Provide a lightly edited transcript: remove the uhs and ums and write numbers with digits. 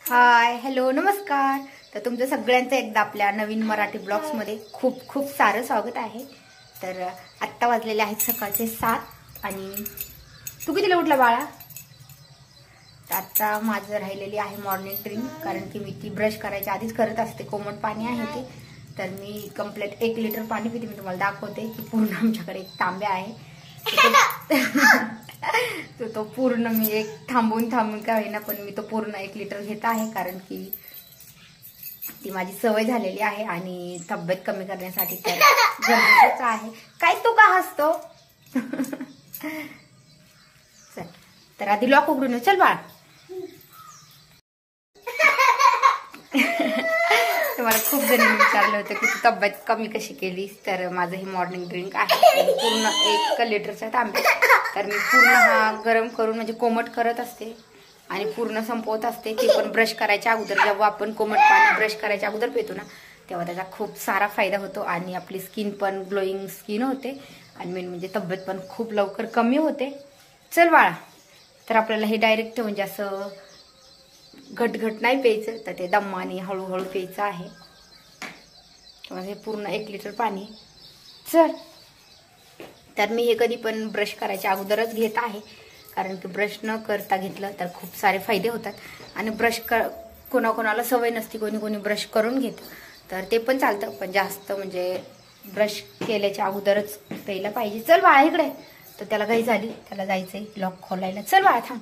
Hi hello नमस्कार. तर तुमचं सगळ्यांचं एकदा आपल्या नवीन मराठी ब्लॉग्समध्ये खूप खूप सारं स्वागत आहे. तर आत्ता वाजलेले आहेत सकाळचे 7 आणि तू कितीला उठला बाळा? तर आत्ता माझं राहिलेली आहे मॉर्निंग ड्रिंक, कारण की मी ती ब्रश करायच्या आधीच करत असते. कोमट पाणी आहे ते, तर मी कंप्लीट 1 लिटर पाणी पिते. मी तुम्हाला दाखवते की पूर्ण आमच्याकडे एक तांब्या आहे. तो पूर्ण मी एक थांबून का होईना, पण मी तो पूर्ण 1 लिटर घेत आहे, कारण की ती माझी सवय झालेली आहे आणि तब्येत कमी करण्यासाठी तर गरजेचंच आहे. काय तू का हसतो? चल, तर आधी लॉक उघडून चल बाळा. तुम्हाला खूप जणांनी विचारलं होतं की तू तब्येत कमी कशी केलीस. तर माझं हे मॉर्निंग ड्रिंक आहे पूर्ण 1 लिटरचा तांब्या. तर मी पूर्ण हा गरम करून म्हणजे कोमट करत असते आणि पूर्ण संपवत असते. ते पण ब्रश करायच्या अगोदर. जेव्हा आपण कोमट पाणी ब्रश करायच्या अगोदर पितो ना, तेव्हा त्याचा खूप सारा फायदा होतो आणि आपली स्किन पण ग्लोईंग स्किन होते आणि मेन म्हणजे तब्येत पण खूप लवकर कमी होते. चल बाळा, तर आपल्याला हे डायरेक्ट म्हणजे असं घटघट नाही प्यायचं, तर ते दमाने हळूहळू प्यायचं आहे. हे पूर्ण 1 लिटर पाणी. चल, तर मी हे कधी पण ब्रश करायच्या अगोदरच घेत आहे, कारण की ब्रश न करता घेतलं तर खूप सारे फायदे होतात. आणि ब्रश कोणाकोणाला सवय नसते, कोणी कोणी ब्रश करून घेतं, तर ते पण चालतं, पण जास्त म्हणजे ब्रश केल्याच्या अगोदरच प्यायला पाहिजे. चल बाळा इकडे. तर त्याला घाई झाली, त्याला जायचंय लॉक खोलायला. चल बाळा थांब.